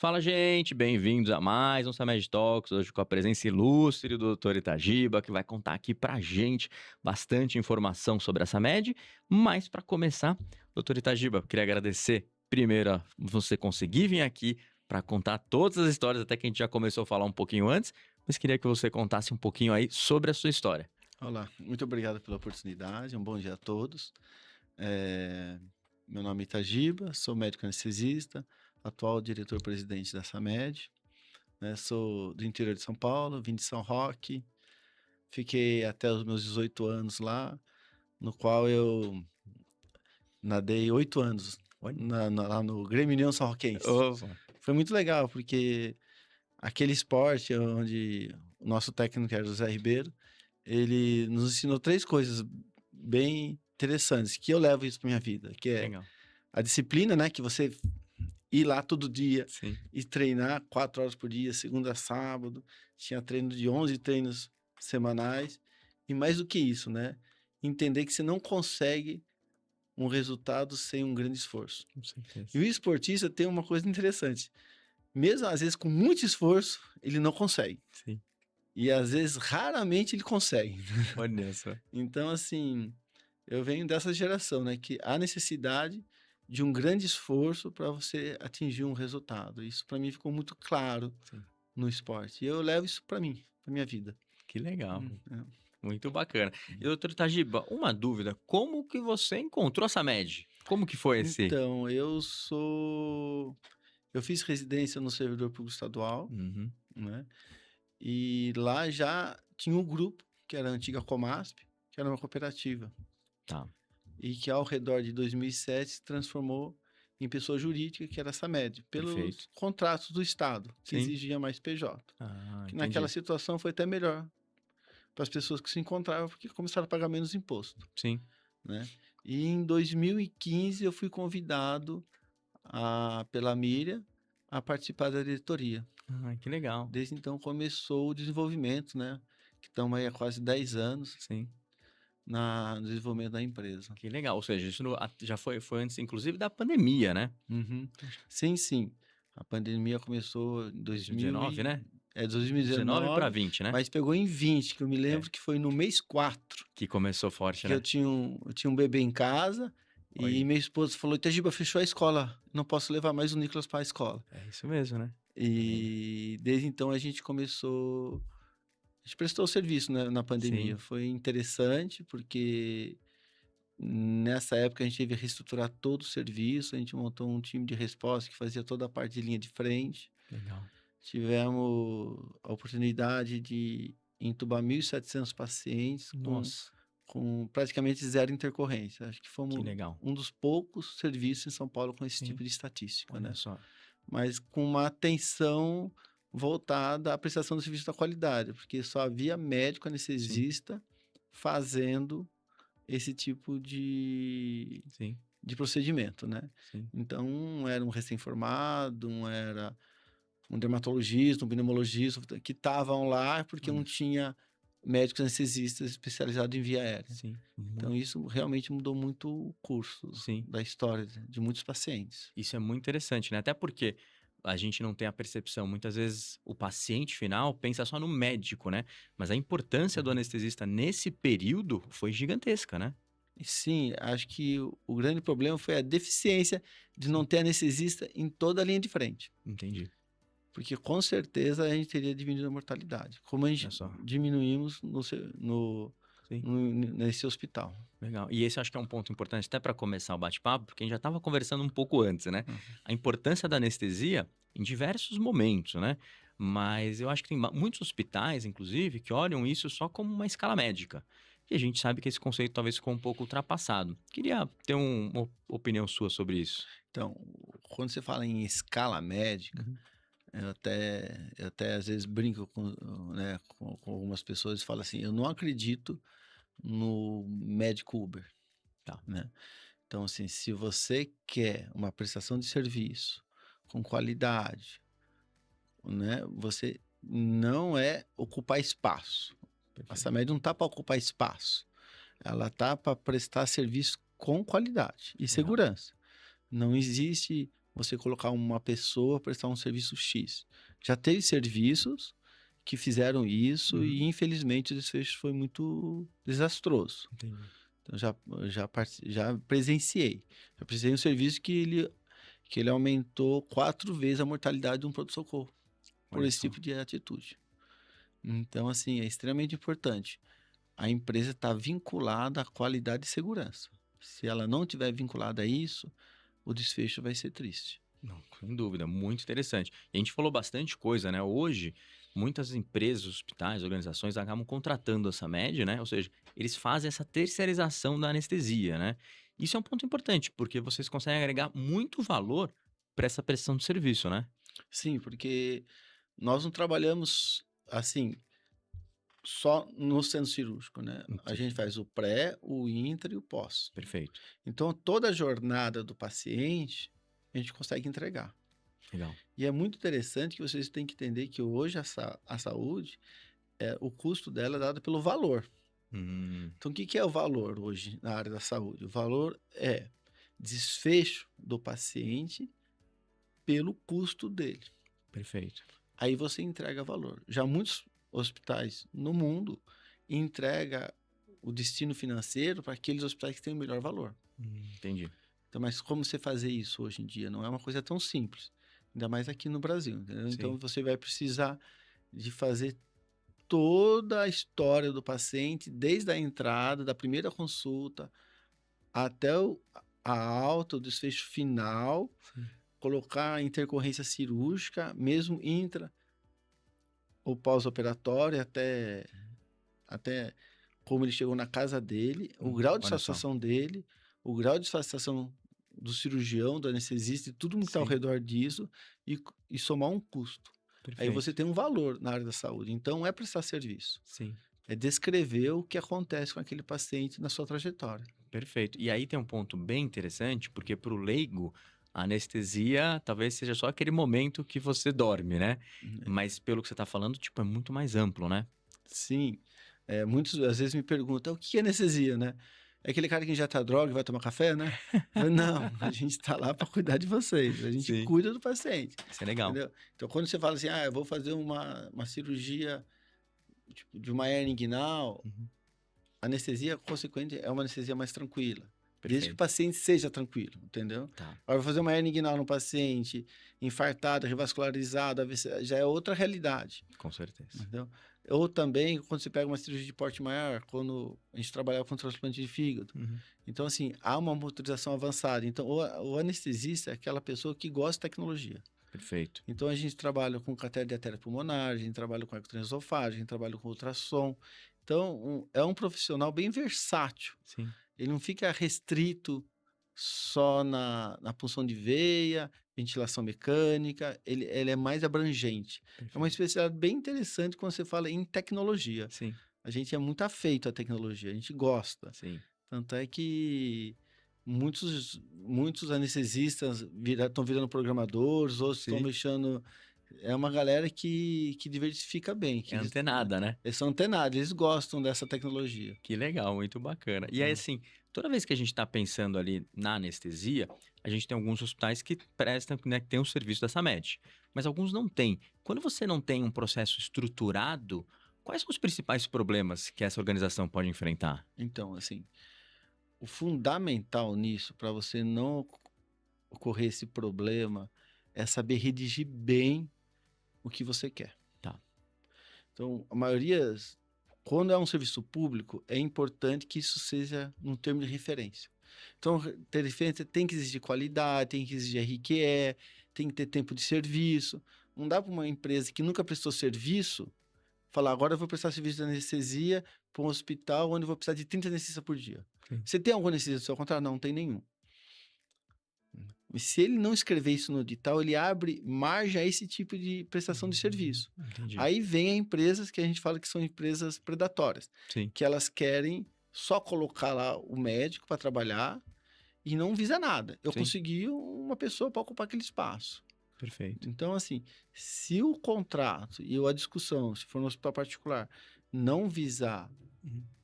Fala, gente, bem-vindos a mais um Samed Talks, hoje com a presença ilustre do Dr. Itagiba, que vai contar aqui pra gente bastante informação sobre a Samed. Mas para começar, Dr. Itagiba, queria agradecer primeiro a você conseguir vir aqui para contar todas as histórias, até que a gente já começou a falar um pouquinho antes, mas queria que você contasse um pouquinho aí sobre a sua história. Olá, muito obrigado pela oportunidade, um bom dia a todos. Meu nome é Itagiba, sou médico anestesista, atual diretor-presidente da SAMED, né? Sou do interior de São Paulo, vim de São Roque, fiquei até os meus 18 anos lá, no qual eu nadei 8 anos Olha. lá no Grêmio União São Roquense. Opa. Foi muito legal, porque aquele esporte onde o nosso técnico era José Ribeiro, ele nos ensinou 3 coisas bem interessantes, que eu levo isso para minha vida, que é Legal. a disciplina, né, que você ir lá todo dia Sim. e treinar 4 horas por dia, segunda a sábado, tinha treino de 11 treinos semanais, e mais do que isso, né, entender que você não consegue um resultado sem um grande esforço. Com certeza. E o esportista tem uma coisa interessante, mesmo às vezes com muito esforço, ele não consegue. Sim. E às vezes, raramente ele consegue. Olha só. Então, assim, eu venho dessa geração, né? Que há necessidade de um grande esforço para você atingir um resultado. Isso para mim ficou muito claro Sim. no esporte. E eu levo isso para mim, para minha vida. Que legal. É. Muito bacana. E doutor Itagiba, uma dúvida, como que você encontrou a Samed? Como que foi esse? Então, eu fiz residência no servidor público estadual, Uhum. né? E lá já tinha um grupo, que era a antiga Comasp, que era uma cooperativa. Tá. E que ao redor de 2007 se transformou em pessoa jurídica, que era a SAMED, pelos Perfeito. contratos do Estado, que Sim. exigia mais PJ. Ah, Que entendi. naquela situação foi até melhor para as pessoas que se encontravam, porque começaram a pagar menos imposto, Sim. né? E em 2015 eu fui convidado pela Miriam a participar da diretoria. Ah, que legal. Desde então começou o desenvolvimento, né? Que estamos aí há quase 10 anos Sim. no desenvolvimento da empresa. Que legal. Ou seja, isso já foi antes, inclusive, da pandemia, né? Uhum. Sim, sim. A pandemia começou em 2019, né? 2019 para 20, né? mas pegou em 20, que eu me lembro que foi no mês 4, Que começou forte, que né? eu tinha um bebê em casa, Oi. e minha esposa falou, Itagiba, fechou a escola, não posso levar mais o Nicolas para a escola. É isso mesmo, né? E desde então a gente prestou serviço, né, na pandemia. Sim. Foi interessante, porque nessa época a gente teve que reestruturar todo o serviço, a gente montou um time de resposta que fazia toda a parte de linha de frente. Legal. Tivemos a oportunidade de entubar 1.700 pacientes Nossa, com praticamente zero intercorrência. Acho que que fomos legal. um dos poucos serviços em São Paulo com esse Sim. tipo de estatística, Olha né? só. Mas com uma atenção voltada à prestação do serviço da qualidade, porque só havia médico anestesista fazendo esse tipo Sim. de procedimento, né? Sim. Então, um era um recém-formado, um era um dermatologista, um pneumologista, que estavam lá porque não tinha médicos anestesistas especializados em via aérea. Sim. Então, isso realmente mudou muito o curso Sim. da história de muitos pacientes. Isso é muito interessante, né? Até porque a gente não tem a percepção. Muitas vezes o paciente final pensa só no médico, né? Mas a importância do anestesista nesse período foi gigantesca, né? E sim, acho que o grande problema foi a deficiência de não ter anestesista em toda a linha de frente. Entendi. Porque com certeza a gente teria diminuído a mortalidade. Como a gente Olha só. diminuímos Sim. nesse hospital. Legal. E esse acho que é um ponto importante até para começar o bate-papo, porque a gente já estava conversando um pouco antes, né? A importância da anestesia em diversos momentos, né? Mas eu acho que tem muitos hospitais, inclusive, que olham isso só como uma escala médica. E a gente sabe que esse conceito talvez ficou um pouco ultrapassado. Queria ter uma opinião sua sobre isso. Então, quando você fala em escala médica, eu até às vezes brinco né, com algumas pessoas e falo assim, eu não acredito no médico Uber. Tá. Né? Então, assim, se você quer uma prestação de serviço com qualidade, né, você não é ocupar espaço. A SAMED não está para ocupar espaço. Ela está para prestar serviço com qualidade e segurança. Não existe você colocar uma pessoa para prestar um serviço X. Já teve serviços que fizeram isso e, infelizmente, o desfecho foi muito desastroso. Entendi. Então, já presenciei. Já presenciei um serviço que ele aumentou 4 vezes a mortalidade de um pronto-socorro por Olha esse só. tipo de atitude. Então, assim, é extremamente importante. A empresa está vinculada à qualidade e segurança. Se ela não estiver vinculada a isso, o desfecho vai ser triste. Não, sem dúvida, muito interessante. E a gente falou bastante coisa, né? Hoje, muitas empresas, hospitais, organizações acabam contratando essa média, né? Ou seja, eles fazem essa terceirização da anestesia, né? Isso é um ponto importante, porque vocês conseguem agregar muito valor para essa prestação de serviço, né? Sim, porque nós não trabalhamos assim só no centro cirúrgico, né? A gente faz o pré, o intra e o pós. Perfeito. Então, toda a jornada do paciente a gente consegue entregar. Legal. E é muito interessante que vocês têm que entender que hoje a saúde, o custo dela é dado pelo valor. Então, o que é o valor hoje na área da saúde? O valor é desfecho do paciente pelo custo dele. Perfeito. Aí você entrega valor. Já muitos hospitais no mundo entregam o destino financeiro para aqueles hospitais que têm o melhor valor. Entendi. Então, mas como você fazer isso hoje em dia? Não é uma coisa tão simples. Ainda mais aqui no Brasil, entendeu? Sim. Então, você vai precisar de fazer toda a história do paciente, desde a entrada, da primeira consulta, até a alta, o desfecho final, Sim. colocar a intercorrência cirúrgica, mesmo intra ou pós-operatório, até como ele chegou na casa dele, o grau de Olha só. satisfação dele, o grau de satisfação do cirurgião, do anestesista e tudo que está ao Sim. redor disso e somar um custo. Aí Perfeito. você tem um valor na área da saúde. Então, não é prestar serviço. Sim. É descrever o que acontece com aquele paciente na sua trajetória. Perfeito. E aí tem um ponto bem interessante, porque para o leigo, a anestesia talvez seja só aquele momento que você dorme, né? Mas pelo que você está falando, tipo, é muito mais amplo, né? Sim. Muitos às vezes me perguntam, o que é anestesia, né? É aquele cara que injeta droga e vai tomar café, né? Eu falo, não, a gente está lá para cuidar de vocês. A gente Sim. cuida do paciente. Isso é legal. Entendeu? Então, quando você fala assim, eu vou fazer uma cirurgia tipo, de uma hernia inguinal, a anestesia consequente é uma anestesia mais tranquila. Desde que o Perfeito. paciente seja tranquilo, entendeu? Tá. Agora, vou fazer uma hernia inguinal no paciente, infartado, revascularizado, AVC, já é outra realidade, Com certeza. entendeu? Ou também, quando você pega uma cirurgia de porte maior, quando a gente trabalhava com transplante de fígado. Então, assim, há uma motorização avançada. Então, o anestesista é aquela pessoa que gosta de tecnologia. Perfeito. Então, a gente trabalha com catéter de artéria pulmonar, a gente trabalha com ecotransesofágico, a gente trabalha com ultrassom. Então, é um profissional bem versátil. Sim. Ele não fica restrito só na punção de veia, ventilação mecânica, ele é mais abrangente. É uma Perfeito. especialidade bem interessante quando você fala em tecnologia. Sim. A gente é muito afeito à tecnologia, a gente gosta. Sim. Tanto é que muitos anestesistas estão virando programadores, outros estão Sim. mexendo. É uma galera que diversifica bem. Que É antenada, né? eles são antenados, eles gostam dessa tecnologia. Que legal, muito bacana. E aí, assim, toda vez que a gente está pensando ali na anestesia, a gente tem alguns hospitais que prestam, né, que tem o serviço da SAMED, mas alguns não têm. Quando você não tem um processo estruturado, quais são os principais problemas que essa organização pode enfrentar? Então, assim, o fundamental nisso, para você não ocorrer esse problema, é saber redigir bem o que você quer. Tá. Então, a maioria, quando é um serviço público, é importante que isso seja num termo de referência. Então, ter referência tem que exigir qualidade, tem que exigir RQE, tem que ter tempo de serviço. Não dá para uma empresa que nunca prestou serviço falar, agora eu vou prestar serviço de anestesia para um hospital onde eu vou precisar de 30 anestesistas por dia. Sim. Você tem algum anestesista ao contrário? Não, não tem nenhum. E se ele não escrever isso no edital, ele abre margem a esse tipo de prestação de serviço. Entendi. Aí vem empresas que a gente fala que são empresas predatórias, Sim. que elas querem só colocar lá o médico para trabalhar e não visa nada. Eu Sim. consegui uma pessoa para ocupar aquele espaço. Perfeito. Então, assim, se o contrato e a discussão, se for no hospital particular, não visar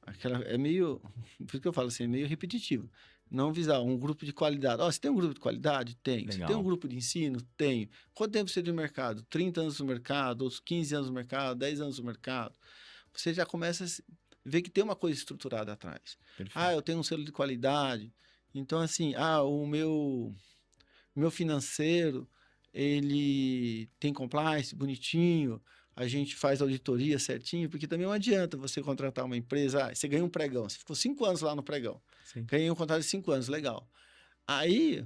aquela... É meio... Por isso que eu falo assim, é meio repetitivo. Não visar um grupo de qualidade. Ó, você tem um grupo de qualidade? Tem. Você tem um Legal. grupo de ensino? Tenho. Quanto tempo você tem no mercado? 30 anos no mercado, outros 15 anos no mercado, 10 anos no mercado. Você já começa a ver que tem uma coisa estruturada atrás. Ah, eu Perfeito. tenho um selo de qualidade. Então, assim, o meu financeiro, ele tem compliance bonitinho, a gente faz auditoria certinho, porque também não adianta você contratar uma empresa, você ganha um pregão, você ficou 5 anos lá no pregão, Sim. ganhei um contrato de 5 anos, legal. Aí,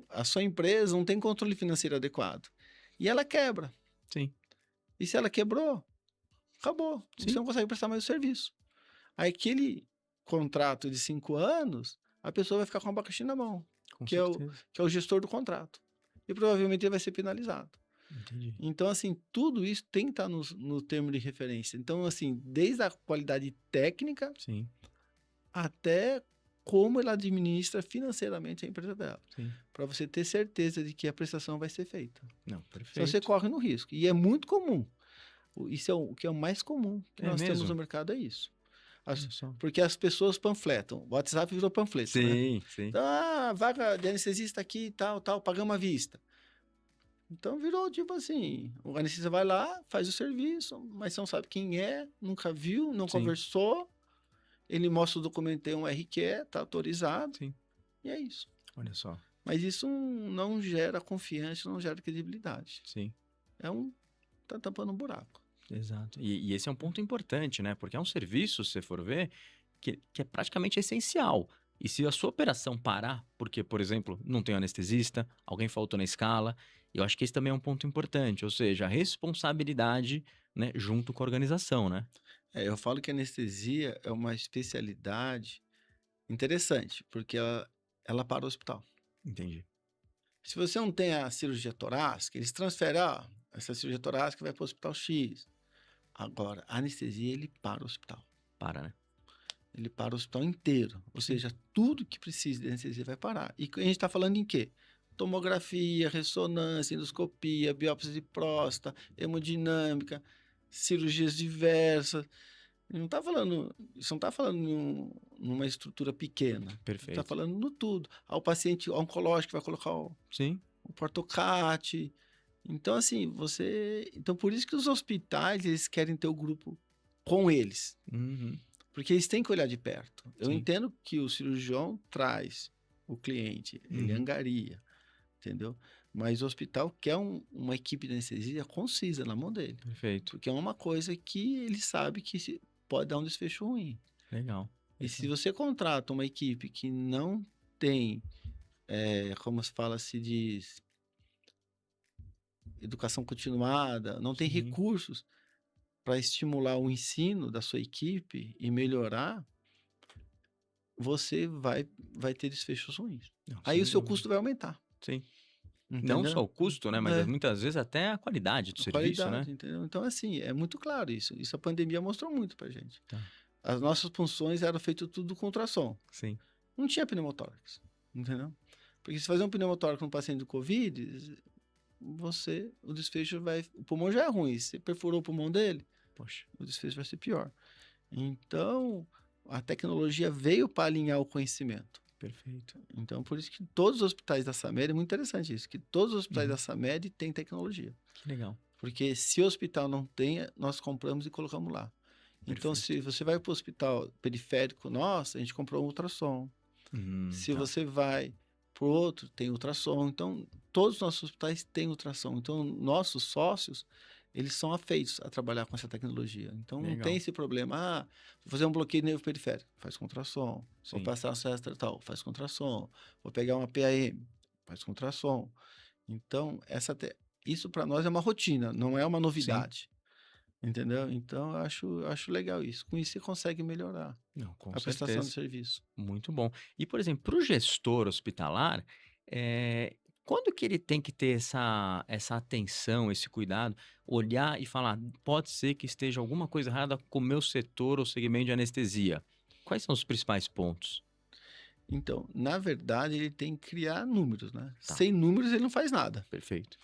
a sua empresa não tem controle financeiro adequado, e ela quebra. Sim. E se ela quebrou, acabou, você Sim. não consegue prestar mais o serviço. Aí, aquele contrato de 5 anos, a pessoa vai ficar com o abacaxi na mão, Com que é o, certeza. que é o gestor do contrato. E provavelmente ele vai ser penalizado. Entendi. Então, assim, tudo isso tem que estar no termo de referência. Então, assim, desde a qualidade técnica Sim. até como ela administra financeiramente a empresa dela. Sim. Para você ter certeza de que a prestação vai ser feita. Não, Senão você perfeito. corre no risco. E é muito comum. Isso é o que é o mais comum que É nós temos mesmo? no mercado, é isso. Olha só. Porque as pessoas panfletam. O WhatsApp virou panfleto, né? Sim, sim. Então, vaga de anestesista aqui, tal, pagamos à vista. Então virou tipo assim, o anestesista vai lá, faz o serviço, mas você não sabe quem é, nunca viu, não Sim, conversou, ele mostra o documento, tem um RQ, tá autorizado, sim. e é isso. Olha só. Mas isso não gera confiança, não gera credibilidade. Sim, Tá tampando um buraco. exato. E esse é um ponto importante, né? Porque é um serviço, se você for ver, que é praticamente essencial. E se a sua operação parar, porque, por exemplo, não tem anestesista, alguém faltou na escala, eu acho que esse também é um ponto importante, ou seja, a responsabilidade, né, junto com a organização, né? Eu falo que a anestesia é uma especialidade interessante, porque ela para o hospital. Entendi. Se você não tem a cirurgia torácica, eles transferem, essa cirurgia torácica vai para o hospital X. Agora, a anestesia, ele para o hospital. Para, né? Ele para o hospital inteiro. Ou Sim. seja, tudo que precisa de anestesia vai parar. E a gente está falando em quê? Tomografia, ressonância, endoscopia, biópsia de próstata, hemodinâmica, cirurgias diversas. Isso não está falando numa estrutura pequena. Está Perfeito. falando no tudo. O paciente oncológico vai colocar Sim. o portocate. Então, assim, Então, por isso que os hospitais, eles querem ter o grupo com eles. Uhum. Porque eles têm que olhar de perto. Eu Sim. entendo que o cirurgião traz o cliente, ele Uhum. angaria, entendeu? Mas o hospital quer uma equipe de anestesia concisa na mão dele. Perfeito. Porque é uma coisa que ele sabe que pode dar um desfecho ruim. Legal. E se você contrata uma equipe que não tem, como se diz, educação continuada, não tem Sim. recursos para estimular o ensino da sua equipe e melhorar, você vai ter desfechos ruins. Não, Aí o sem seu dúvida. custo vai aumentar, Sim. Não só entendeu? o custo, né, mas É, muitas vezes até a qualidade do a serviço, né? qualidade, entendeu? Então, assim, é muito claro isso. Isso a pandemia mostrou muito pra gente. Tá. As nossas punções eram feitas tudo com ultrassom. Sim. Não tinha pneumotórax, entendeu? Porque se fazer um pneumotórax no paciente do Covid, o desfecho o pulmão já é ruim. Se você perfurou o pulmão dele, Poxa. o desfecho vai ser pior. Então, a tecnologia veio para alinhar o conhecimento. Perfeito. Então, por isso que todos os hospitais da SAMED, é muito interessante isso, que todos os hospitais Uhum. da SAMED têm tecnologia. Que legal. Porque se o hospital não tem, nós compramos e colocamos lá. Então, se Perfeito. você vai para o hospital periférico nosso, a gente comprou um ultrassom. Se Tá. você vai para o outro, tem ultrassom. Então, todos os nossos hospitais têm ultrassom. Então, nossos sócios, eles são afeitos a trabalhar com essa tecnologia. Então, não tem Legal. esse problema. Vou fazer um bloqueio de nervo periférico, faz com ultrassom. Vou Sim. passar acesso tal, faz com ultrassom. Vou pegar uma PAM, faz com ultrassom. Então, isso para nós é uma rotina, não é uma Sim. novidade. Entendeu? Então, eu acho legal isso. Com isso, você consegue melhorar Não, com a prestação de certeza. serviço. Muito bom. E, por exemplo, para o gestor hospitalar, quando que ele tem que ter essa atenção, esse cuidado, olhar e falar, pode ser que esteja alguma coisa errada com o meu setor ou segmento de anestesia? Quais são os principais pontos? Então, na verdade, ele tem que criar números, né? Tá, Sem números, ele não faz nada. perfeito.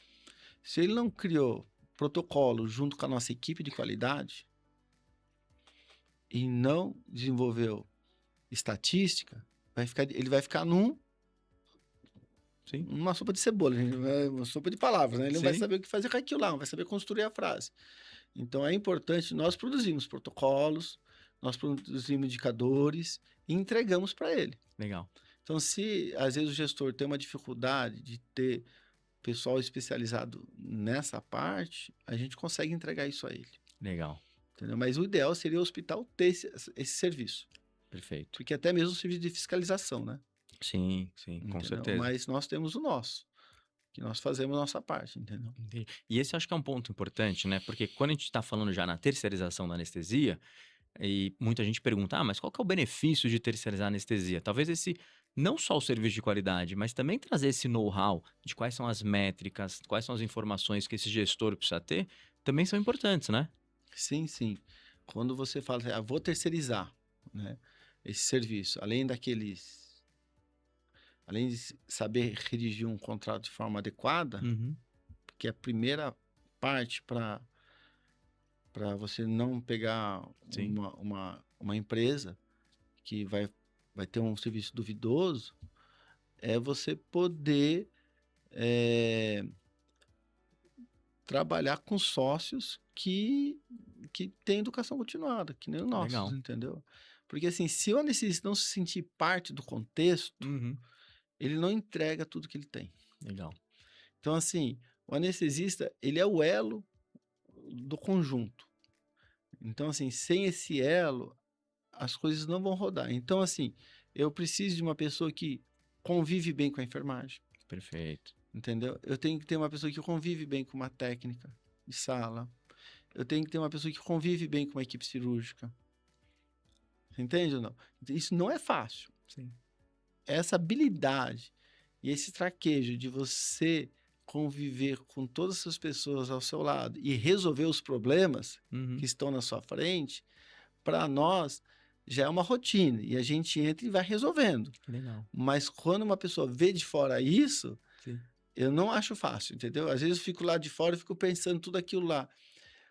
Se ele não criou protocolo junto com a nossa equipe de qualidade e não desenvolveu estatística, ele vai ficar Sim. numa sopa de cebola, uma sopa de palavras, né? Ele não vai Sim. saber o que fazer com aquilo lá, não vai saber construir a frase. Então é importante, nós produzimos protocolos, nós produzimos indicadores e entregamos para ele. Legal. Então, se às vezes o gestor tem uma dificuldade de ter pessoal especializado nessa parte, a gente consegue entregar isso a ele. Legal. Entendeu? Mas o ideal seria o hospital ter esse serviço. Perfeito. Porque até mesmo o serviço de fiscalização, né? Sim, sim, com Entendeu? certeza. Mas nós temos o nosso, que nós fazemos a nossa parte, entendeu? Entendi. E esse eu acho que é um ponto importante, né? Porque quando a gente está falando já na terceirização da anestesia, e muita gente pergunta, mas qual que é o benefício de terceirizar a anestesia? Talvez esse, não só o serviço de qualidade, mas também trazer esse know-how de quais são as métricas, quais são as informações que esse gestor precisa ter, também são importantes, né? Sim, sim. Quando você fala, vou terceirizar, né, esse serviço, além de saber redigir um contrato de forma adequada, Uhum. que é a primeira parte para você não pegar Sim. uma empresa que vai ter um serviço duvidoso, é você poder trabalhar com sócios que têm educação continuada, que nem os nossos, Legal. entendeu? Porque assim, se o anestesista não se sentir parte do contexto, Uhum. ele não entrega tudo que ele tem. Legal. Então assim, o anestesista, ele é o elo do conjunto. Então assim, sem esse elo, as coisas não vão rodar. Então assim, eu preciso de uma pessoa que convive bem com a enfermagem, Perfeito. entendeu? Eu tenho que ter uma pessoa que convive bem com uma técnica de sala. Eu tenho que ter uma pessoa que convive bem com uma equipe cirúrgica. Você entende ou não? Isso não é fácil. Sim. Essa habilidade e esse traquejo de você conviver com todas essas pessoas ao seu lado e resolver os problemas Uhum. que estão na sua frente, para nós já é uma rotina e a gente entra e vai resolvendo. Legal. Mas quando uma pessoa vê de fora isso, Sim. eu não acho fácil, entendeu? Às vezes eu fico lá de fora e fico pensando tudo aquilo lá.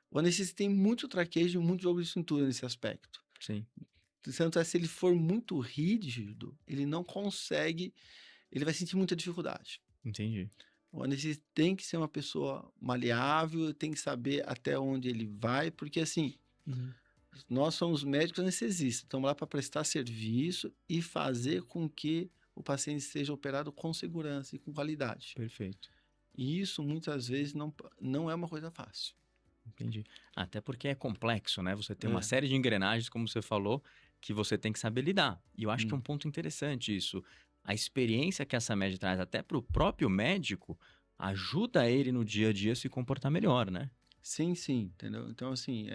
O anestesista tem muito traquejo e muito jogo de cintura nesse aspecto. Sim. Tanto é, se ele for muito rígido, ele não consegue, ele vai sentir muita dificuldade. Entendi. O anestesista tem que ser uma pessoa maleável, tem que saber até onde ele vai, porque assim, Uhum. nós somos médicos anestesistas, estamos lá para prestar serviço e fazer com que o paciente seja operado com segurança e com qualidade. Perfeito. E isso muitas vezes não é uma coisa fácil. Entendi. Até porque é complexo, né? Você tem uma É. série de engrenagens, como você falou, que você tem que saber lidar. E eu acho que é um Hum. ponto interessante isso. A experiência que essa média traz até para o próprio médico ajuda ele no dia a dia a se comportar melhor, né? Sim, sim, entendeu? Então, assim,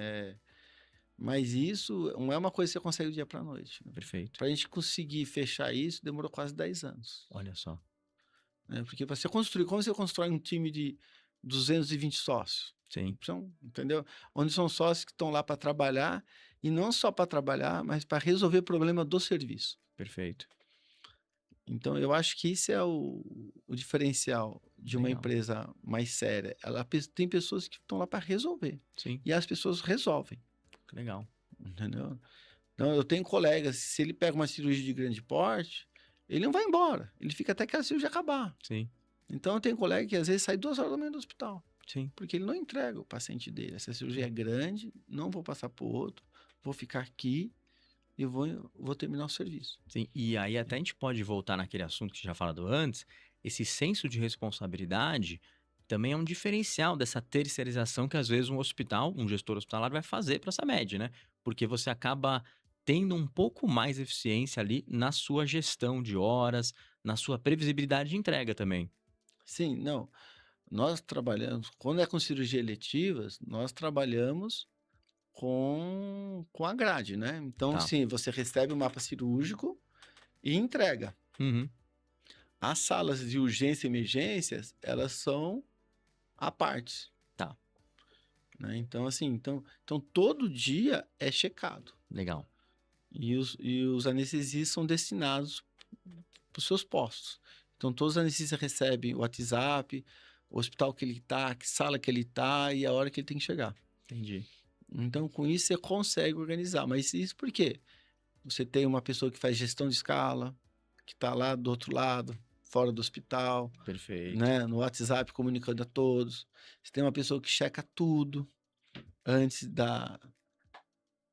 mas isso não é uma coisa que você consegue do dia para a noite, né? Perfeito. Para a gente conseguir fechar isso, demorou quase 10 anos. Olha só. Né? Porque para você construir, como você constrói um time de 220 sócios? Sim. Entendeu? Onde são sócios que estão lá para trabalhar, e não só para trabalhar, mas para resolver o problema do serviço. Perfeito. Então, eu acho que isso é o diferencial de uma Legal. empresa mais séria. Ela tem pessoas que estão lá para resolver. Sim. E as pessoas resolvem. Legal. Entendeu? Então, eu tenho colegas, se ele pega uma cirurgia de grande porte, ele não vai embora. Ele fica até que a cirurgia acabar. Sim. Então, eu tenho colega que às vezes sai 2 horas da manhã do hospital. Sim. Porque ele não entrega o paciente dele. Essa cirurgia é grande, não vou passar para o outro, vou ficar aqui e vou terminar o serviço. Sim. E aí até a gente pode voltar naquele assunto que você já falado antes, esse senso de responsabilidade também é um diferencial dessa terceirização que às vezes um hospital, um gestor hospitalar vai fazer para essa média, né? Porque você acaba tendo um pouco mais eficiência ali na sua gestão de horas, na sua previsibilidade de entrega também. Sim, não. Nós trabalhamos, quando é com cirurgia eletivas, nós trabalhamos com a grade, né? Então, Tá. sim, você recebe o mapa cirúrgico e entrega. Uhum. As salas de urgência e emergências, elas são à parte. Tá. Né? Então, assim, então todo dia é checado. Legal. E os anestesistas são destinados para os seus postos. Então, todos os anestesistas recebem o WhatsApp, o hospital que ele está, que sala que ele está e a hora que ele tem que chegar. Entendi. Então, com isso, você consegue organizar. Mas isso por quê? Você tem uma pessoa que faz gestão de escala, que está lá do outro lado, fora do hospital, Perfeito. né? No WhatsApp comunicando a todos. Você tem uma pessoa que checa tudo antes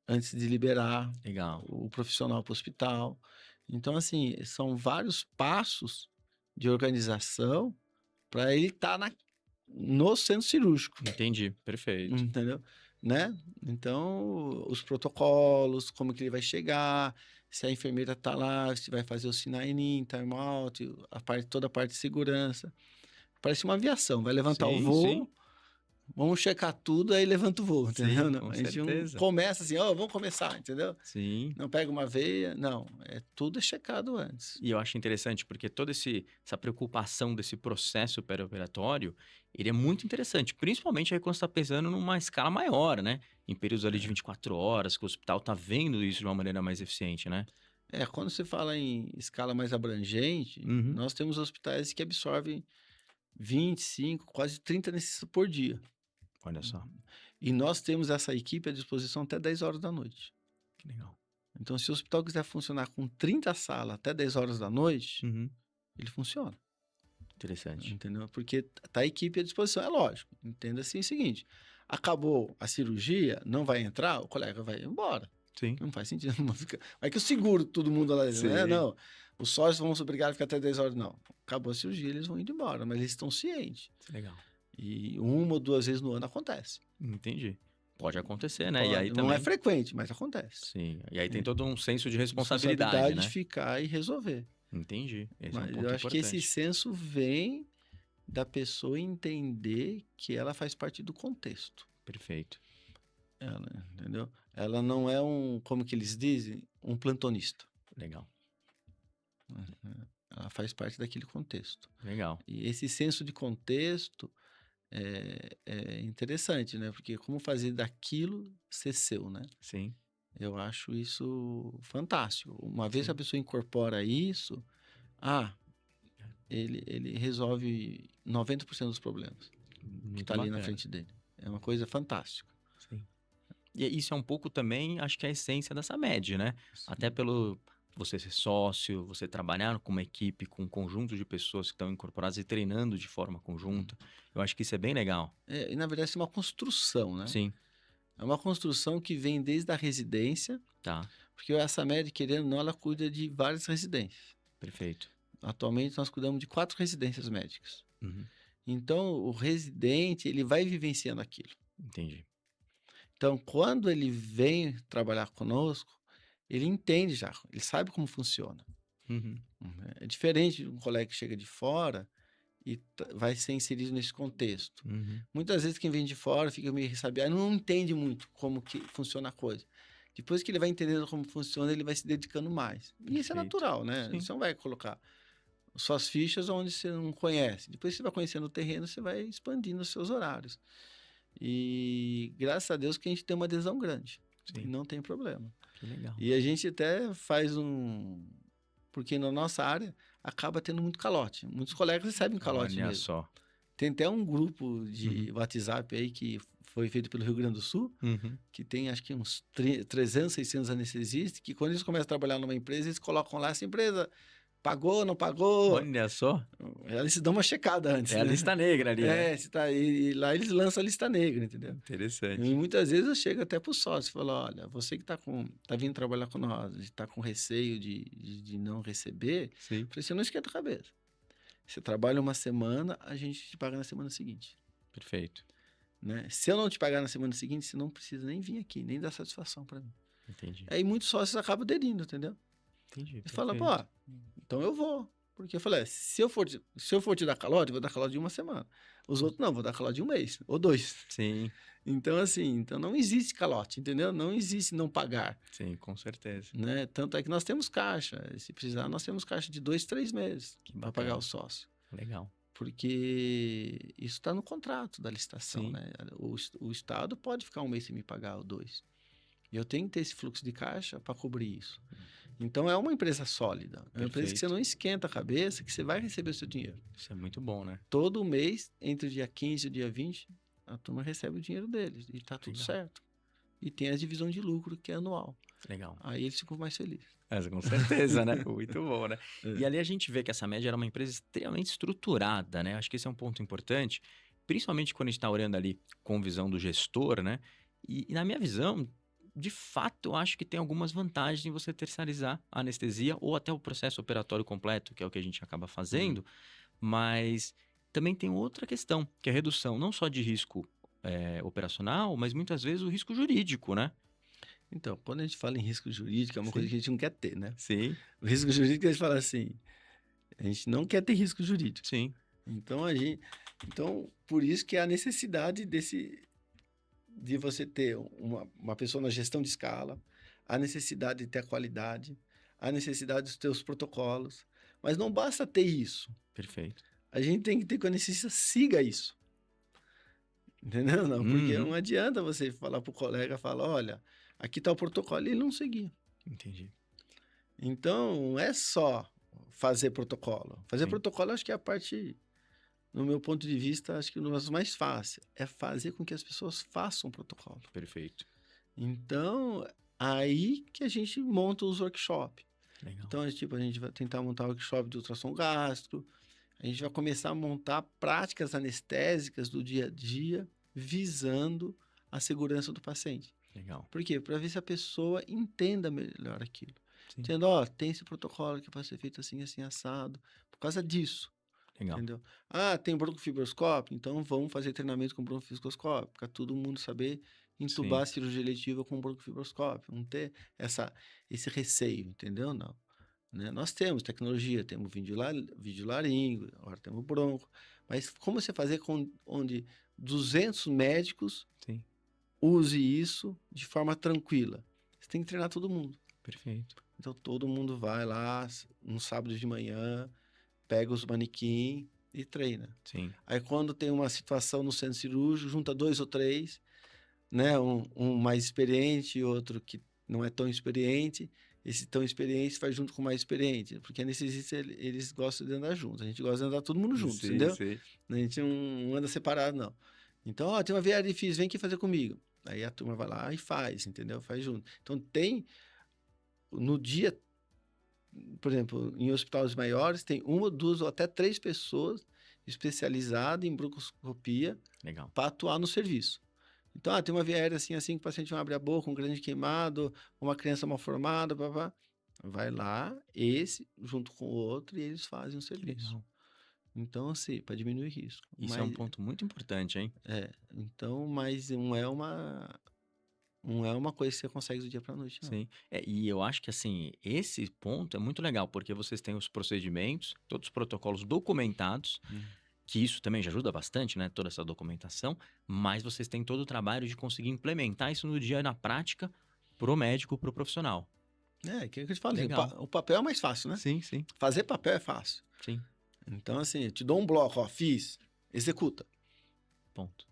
antes de liberar Legal. o profissional para o hospital. Então, assim, são vários passos de organização para ele estar no centro cirúrgico, Entendi. Perfeito. entendeu? Né? Então, os protocolos, como que ele vai chegar, se a enfermeira está lá, se vai fazer o sign-in, time-out, toda a parte de segurança. Parece uma aviação, vai levantar o Sim, sim. voo, vamos checar tudo, aí levanta o voo, entendeu? Sim, Não, com a gente não certeza. começa assim, ó, vamos começar, entendeu? Sim. Não pega uma veia, não, tudo é checado antes. E eu acho interessante porque toda essa preocupação desse processo pré-operatório, ele é muito interessante, principalmente aí quando você está pensando numa escala maior, né? Em períodos ali de 24 horas, que o hospital tá vendo isso de uma maneira mais eficiente, né? Quando você fala em escala mais abrangente, Uhum. nós temos hospitais que absorvem 25, quase 30 necessidades por dia. Olha só, E nós temos essa equipe à disposição até 10 horas da noite. que legal. Então, se o hospital quiser funcionar com 30 salas até 10 horas da noite, Uhum. ele funciona. Interessante. Entendeu? Porque tá a equipe à disposição. É lógico. Entenda assim o seguinte: acabou a cirurgia, não vai entrar, o colega vai embora. Sim. Não faz sentido. Não fica... Vai que eu seguro todo mundo lá dentro. Né? Sim. Não. Os sócios vão ser obrigados a ficar até 10 horas. Não. Acabou a cirurgia, eles vão indo embora. Mas eles estão cientes. Legal. E 1 ou 2 vezes no ano acontece. Entendi. Pode acontecer, né? E Pode. aí Não também. é frequente, mas acontece. Sim. E aí tem todo um senso de responsabilidade, Responsabilidade né? de ficar e resolver. Entendi. Esse é um Mas ponto eu acho que esse importante. senso vem da pessoa entender que ela faz parte do contexto. Perfeito. Entendeu? Ela não é como que eles dizem, um plantonista. Legal. Ela faz parte daquele contexto. Legal. E esse senso de contexto é interessante, né? Porque como fazer daquilo ser seu, né? Sim. Eu acho isso fantástico. Uma vez Sim. a pessoa incorpora isso, ele resolve 90% dos problemas que Muito está ali na bacana. frente dele. É uma coisa fantástica. Sim. E isso é um pouco também, acho que é a essência dessa MED, né? Até pelo você ser sócio, você trabalhar com uma equipe, com um conjunto de pessoas que estão incorporadas e treinando de forma conjunta. Eu acho que isso é bem legal. E na verdade, isso é uma construção, né? Sim, É uma construção que vem desde a residência, tá. porque essa MED, querendo ou não, ela cuida de várias residências. Perfeito. Atualmente, nós cuidamos de 4 residências médicas. Uhum. Então, o residente, ele vai vivenciando aquilo. Entendi. Então, quando ele vem trabalhar conosco, ele entende já, ele sabe como funciona. Uhum. É diferente de um colega que chega de fora e vai ser inserido nesse contexto. Uhum. Muitas vezes quem vem de fora fica meio ressabiado, não entende muito como que funciona a coisa. Depois que ele vai entendendo como funciona, ele vai se dedicando mais. E isso é Perfeito. natural, né? Sim. Você não vai colocar suas fichas onde você não conhece. Depois que você vai conhecendo o terreno, você vai expandindo os seus horários. E graças a Deus que a gente tem uma adesão grande. Sim. E não tem problema. Que legal. E a gente até faz porque na nossa área acaba tendo muito calote. Muitos colegas recebem calote Olha mesmo. só. Tem até um grupo de WhatsApp aí que foi feito pelo Rio Grande do Sul, Uhum. que tem acho que uns 300, 600 anestesistas, que quando eles começam a trabalhar numa empresa, eles colocam lá, essa empresa pagou, não pagou. Olha só. Eles dão uma checada antes, É a né? lista negra ali, né? Se tá, e lá eles lançam a lista negra, entendeu? Interessante. E muitas vezes eu chego até pro sócio e falo, olha, você que tá vindo trabalhar com nós, está com receio de não receber, Sim. você não esquenta a cabeça. Você trabalha uma semana, a gente te paga na semana seguinte. Perfeito. Né? Se eu não te pagar na semana seguinte, você não precisa nem vir aqui, nem dar satisfação para mim. Entendi. Aí muitos sócios acabam aderindo, entendeu? Entendi. E falam, Perfeito. pô, então eu vou. Porque eu falei, se eu for te dar calote, eu vou dar calote de uma semana. Os outros não, vou dar calote de um mês, ou 2. Sim, Então, assim, não existe calote, entendeu? Não existe não pagar. sim, com certeza. Né? Tanto é que nós temos caixa. Se precisar, nós temos caixa de 2, 3 meses para pagar o sócio. Legal. Porque isso está no contrato da licitação, Sim. né? O Estado pode ficar um mês sem me pagar ou 2. E eu tenho que ter esse fluxo de caixa para cobrir isso. Então, é uma empresa sólida. É uma empresa que você não esquenta a cabeça, que você vai receber o seu dinheiro. Isso é muito bom, né? Todo mês, entre o dia 15 e o dia 20, a turma recebe o dinheiro deles. E está tudo certo. E tem a divisão de lucro, que é anual. Legal. Aí eles ficam mais felizes. Com certeza, né? Muito bom, né? É. E ali a gente vê que essa média era uma empresa extremamente estruturada, né? Acho que esse é um ponto importante, principalmente quando a gente está olhando ali com visão do gestor, né? E na minha visão, de fato, eu acho que tem algumas vantagens em você terceirizar a anestesia ou até o processo operatório completo, que é o que a gente acaba fazendo, mas também tem outra questão, que é a redução não só de risco operacional, mas muitas vezes o risco jurídico, né? Então, quando a gente fala em risco jurídico, é uma coisa Sim, que a gente não quer ter, né? sim, O risco jurídico, a gente fala assim, a gente não quer ter risco jurídico. sim. Então, então, por isso que há a necessidade de você ter uma pessoa na gestão de escala, a necessidade de ter a qualidade, a necessidade dos teus protocolos. Mas não basta ter isso. Perfeito. A gente tem que ter que o anestesista siga isso. Entendeu? Não, porque não Uhum. adianta você falar para o colega, falar, olha, aqui está o protocolo, e ele não seguir. Entendi. Então, não é só fazer protocolo. Fazer Sim, protocolo, acho que é a parte, no meu ponto de vista, acho que uma das mais fáceis. É fazer com que as pessoas façam protocolo. perfeito. Então, aí que a gente monta os workshops. Legal. Então, tipo, a gente vai tentar montar o workshop de ultrassom gástrico, a gente vai começar a montar práticas anestésicas do dia a dia, visando a segurança do paciente. Legal. Por quê? Para ver se a pessoa entenda melhor aquilo. Sim, Entendeu? Ó, tem esse protocolo que pode ser feito assim, assim, assado, por causa disso. legal. Entendeu? Ah, tem broncofibroscópio? Então vamos fazer treinamento com broncofibroscópio, para todo mundo saber Sim, entubar a cirurgia eletiva com broncofibroscópio, não ter esse receio, entendeu? Não. Né? Nós temos tecnologia, temos vídeo laríngeo, agora temos bronco, mas como você fazer com onde 200 médicos sim. use isso de forma tranquila? Você tem que treinar todo mundo. Perfeito. Então todo mundo vai lá no sábado de manhã, pega os manequim e treina. Sim, Aí quando tem uma situação no centro cirúrgico, junta 2 ou 3, né? Um mais experiente e outro que não é tão experiente. Esse tão experiente faz junto com o mais experiente, porque anestesista eles gostam de andar juntos. A gente gosta de andar todo mundo junto, sim, entendeu? sim. A gente não anda separado, não. Então, ó, tem uma viagem difícil, vem aqui fazer comigo. Aí a turma vai lá e faz, entendeu? Faz junto. Então tem, no dia, por exemplo, em hospitais maiores, tem uma, duas ou até 3 pessoas especializadas em broncoscopia Legal. para atuar no serviço. Então, tem uma via aérea assim, assim, que o paciente não abre a boca, um grande queimado, uma criança mal formada, papá. Vai lá, esse, junto com o outro, e eles fazem o Que serviço. legal. Então, assim, para diminuir risco. Isso é um ponto muito importante, hein? Então, mas não é uma coisa que você consegue do dia para noite, não. Sim. E eu acho que, assim, esse ponto é muito legal, porque vocês têm os procedimentos, todos os protocolos documentados, Hum. que isso também já ajuda bastante, né? Toda essa documentação, mas vocês têm todo o trabalho de conseguir implementar isso no dia, na prática, pro médico, pro profissional. Que é o que eu te falei, Legal. o papel é mais fácil, né? Sim, sim, Fazer papel é fácil. sim. Então, assim, eu te dou um bloco, ó, fiz, executa. Ponto.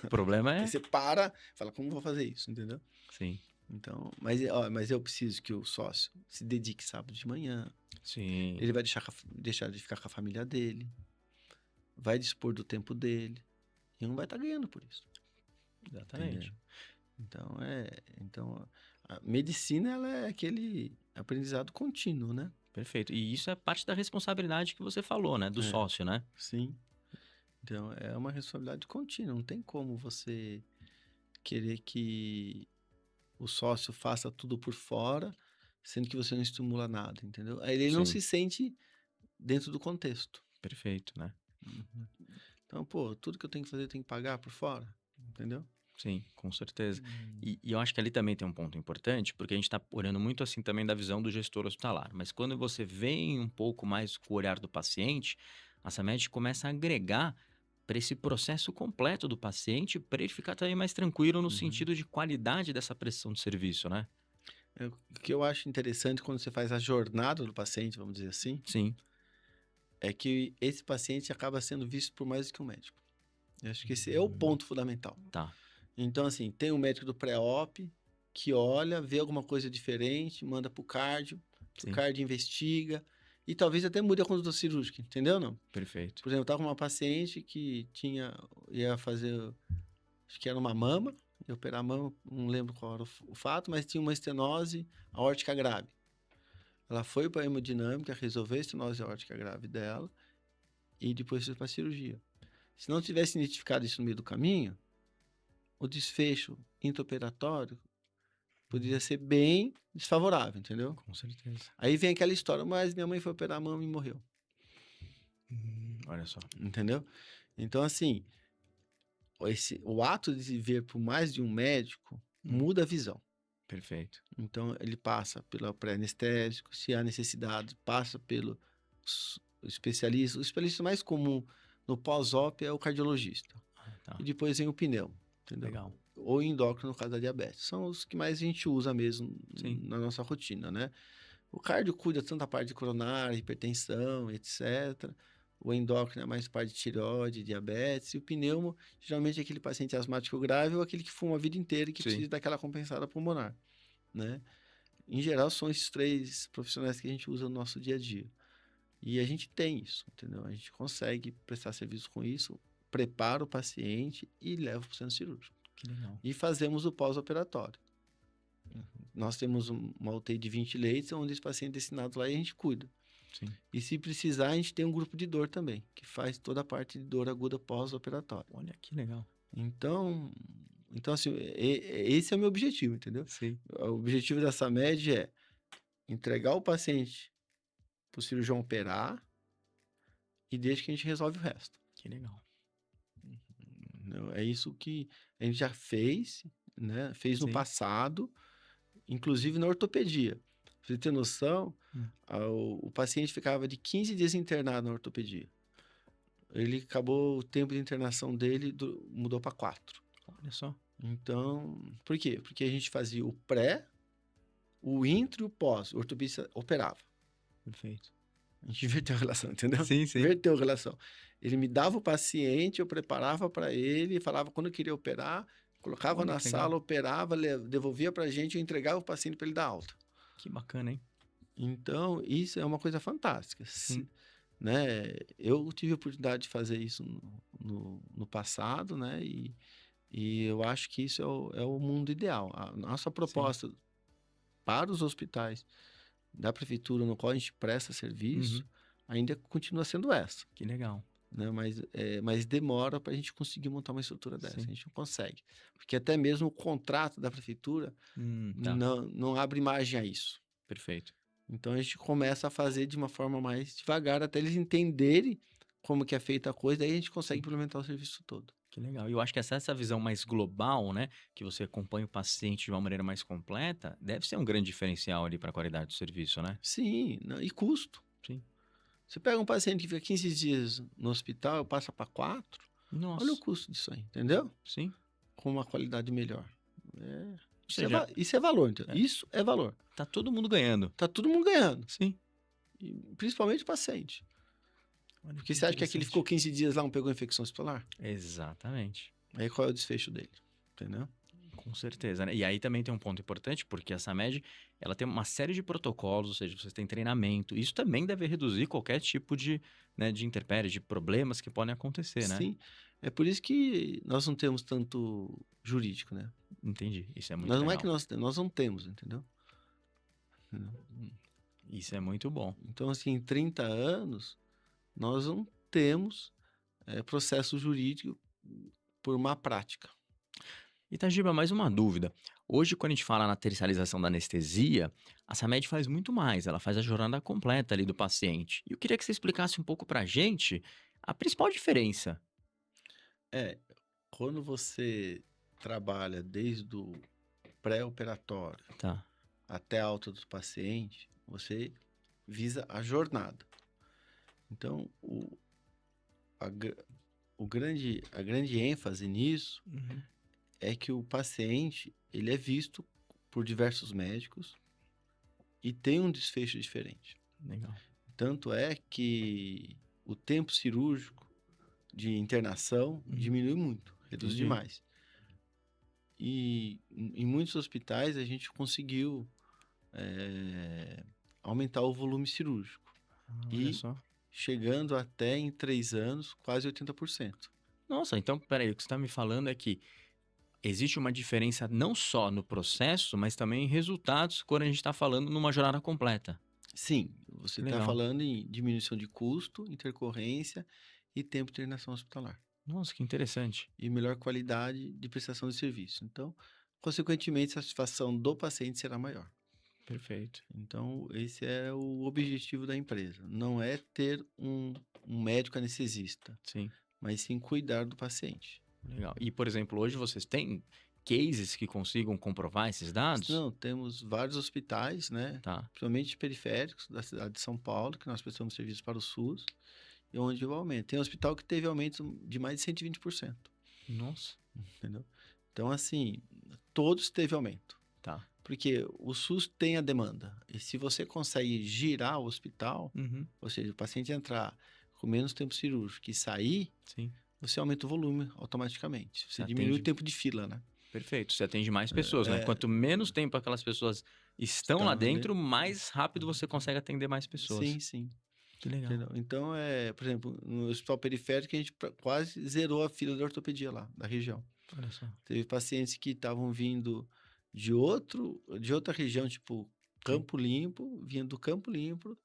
O problema Aí é. você para, fala, como eu vou fazer isso, entendeu? Sim, Então, mas eu preciso que o sócio se dedique sábado de manhã. sim. Ele vai deixar de ficar com a família dele, vai dispor do tempo dele e não vai estar ganhando por isso. Exatamente. Entendeu? Então a medicina ela é aquele aprendizado contínuo, né? Perfeito. E isso é parte da responsabilidade que você falou, né? Do É, sócio, né? sim. Então é uma responsabilidade contínua. Não tem como você querer que o sócio faça tudo por fora, sendo que você não estimula nada, entendeu? Aí ele não Sim. se sente dentro do contexto. Perfeito, né? Uhum. Então, pô, tudo que eu tenho que fazer eu tenho que pagar por fora, entendeu? Sim, com certeza. E eu acho que ali também tem um ponto importante, porque a gente está olhando muito assim também da visão do gestor hospitalar. Mas quando você vem um pouco mais com o olhar do paciente, a Samed começa a agregar para esse processo completo do paciente, para ele ficar também mais tranquilo no Uhum. sentido de qualidade dessa prestação de serviço, né? O que eu acho interessante quando você faz a jornada do paciente, vamos dizer assim, Sim. é que esse paciente acaba sendo visto por mais do que um médico. Eu acho que esse é o ponto fundamental. Tá. Então, assim, tem o médico do pré-op que olha, vê alguma coisa diferente, manda pro cardio, o Sim. cardio investiga e talvez até mude a conduta cirúrgica, entendeu não? Perfeito. Por exemplo, eu tava com uma paciente que ia fazer, acho que era uma mama, ia operar a mama, não lembro qual era o fato, mas tinha uma estenose aórtica grave. Ela foi para a hemodinâmica, resolveu a estenose aórtica grave dela e depois foi para a cirurgia. Se não tivesse identificado isso no meio do caminho, o desfecho intraoperatório poderia ser bem desfavorável, entendeu? Com certeza. Aí vem aquela história, mas minha mãe foi operar a mama e morreu, Olha só. entendeu? Então, assim, o ato de ver por mais de um médico muda a visão. Perfeito. Então, ele passa pelo pré-anestésico, se há necessidade, passa pelo especialista. O especialista mais comum no pós-op é o cardiologista. Tá. E depois vem o pneu, entendeu? Legal. Ou endócrino no caso da diabetes. São os que mais a gente usa mesmo Sim. na nossa rotina, né? O cardio cuida tanto da parte coronária, hipertensão, etc. O endócrino é mais parte de tireoide, diabetes. E o pneumo, geralmente, é aquele paciente asmático grave ou aquele que fuma a vida inteira e que Sim. precisa daquela compensada pulmonar, né? Em geral, são esses 3 profissionais que a gente usa no nosso dia a dia. E a gente tem isso, entendeu? A gente consegue prestar serviço com isso, prepara o paciente e leva para o centro cirúrgico. Que legal. E fazemos o pós-operatório. Nós temos uma UTI de 20 leitos, onde esse paciente é destinado lá e a gente cuida. Sim. E se precisar, a gente tem um grupo de dor também, que faz toda a parte de dor aguda pós-operatório. Olha que legal. Então assim, esse é o meu objetivo, entendeu? Sim. O objetivo dessa média é entregar o paciente para o cirurgião operar e desde que a gente resolve o resto. Que legal. Entendeu? É isso que a gente já fez, né? Fez no Sim. passado, inclusive na ortopedia. Pra você ter noção, o paciente ficava de 15 dias internado na ortopedia. Ele acabou, o tempo de internação dele mudou para 4. Olha só. Então, por quê? Porque a gente fazia o pré, o intra e o pós. O ortopedista operava. Perfeito. A gente inverteu a relação, entendeu? Sim, sim. Inverteu a relação. Ele me dava o paciente, eu preparava para ele, falava quando eu queria operar, colocava Olha na que legal. sala, operava, devolvia para a gente, eu entregava o paciente para ele dar alta. Que bacana, hein? Então, isso é uma coisa fantástica. Sim. Né? Eu tive a oportunidade de fazer isso no passado, né? E eu acho que isso é o mundo ideal. A nossa proposta para os hospitais da prefeitura, no qual a gente presta serviço, ainda continua sendo essa. Que legal. Né? Mas demora para a gente conseguir montar uma estrutura dessa. Sim. A gente não consegue. Porque até mesmo o contrato da prefeitura Tá. não abre margem a isso. Perfeito. Então a gente começa a fazer de uma forma mais devagar, até eles entenderem como que é feita a coisa, daí a gente consegue implementar o serviço todo. Que legal. E eu acho que essa visão mais global, né? Que você acompanha o paciente de uma maneira mais completa, deve ser um grande diferencial ali para a qualidade do serviço, né? Sim, e custo. Sim. Você pega um paciente que fica 15 dias no hospital, passa para 4, Nossa. olha o custo disso aí, entendeu? Sim. Com uma qualidade melhor. Ou seja, Isso é valor, entendeu? Isso é valor. tá todo mundo ganhando. Tá todo mundo ganhando. Sim. E principalmente o paciente. Olha Porque você acha que aquele ficou 15 dias lá, não pegou infecção hospitalar? Exatamente. Aí qual é o desfecho dele? Entendeu? Com certeza, né? E aí também tem um ponto importante, porque essa MED, ela tem uma série de protocolos, ou seja, vocês têm treinamento. Isso também deve reduzir qualquer tipo de, né, de intempérie, de problemas que podem acontecer, né? Sim. É por isso que nós não temos tanto jurídico, né? Entendi. Isso é muito Não legal. é que nós não temos, entendeu? Isso é muito bom. Então, assim, em 30 anos, nós não temos processo jurídico por má prática. Itagiba, mais uma dúvida. Hoje, quando a gente fala na terceirização da anestesia, a SAMED faz muito mais, ela faz a jornada completa ali do paciente. E eu queria que você explicasse um pouco pra gente a principal diferença. Quando você trabalha desde o pré-operatório Tá. até a alta do paciente, você visa a jornada. Então, a grande ênfase nisso é que o paciente ele é visto por diversos médicos e tem um desfecho diferente. Legal. Tanto é que o tempo cirúrgico de internação diminui muito, reduz Entendi. demais. E em muitos hospitais a gente conseguiu aumentar o volume cirúrgico. Olha só. Chegando até em 3 anos, quase 80%. Nossa, então, peraí, o que você está me falando é que existe uma diferença não só no processo, mas também em resultados quando a gente está falando numa jornada completa. Sim, você está Legal. falando em diminuição de custo, intercorrência e tempo de internação hospitalar. Nossa, que interessante. E melhor qualidade de prestação de serviço. Então, consequentemente, a satisfação do paciente será maior. Perfeito. Então, esse é o objetivo da empresa. Não é ter um médico anestesista, Sim, mas sim cuidar do paciente. legal. E, por exemplo, hoje vocês têm cases que consigam comprovar esses dados? Não, temos vários hospitais, né? Tá. Principalmente periféricos da cidade de São Paulo, que nós prestamos serviço para o SUS, e onde o aumento. Tem hospital que teve aumento de mais de 120%, Nossa. entendeu? Então, assim, todos teve aumento. Tá. Porque o SUS tem a demanda. E se você consegue girar o hospital, Uhum. ou seja, o paciente entrar com menos tempo cirúrgico e sair, Sim. você aumenta o volume automaticamente. Você Você diminui o atende. tempo de fila, né? Perfeito. Você atende mais pessoas, né? É, Quanto menos tempo aquelas pessoas estão lá está ali. dentro, mais rápido você consegue atender mais pessoas. Sim, sim. Que legal. Entendeu? Então, por exemplo, no hospital periférico, a gente quase zerou a fila da ortopedia lá, da região. Olha só. Teve pacientes que estavam vindo de outra região, tipo Sim. Campo Limpo, vindo do Campo Limpo,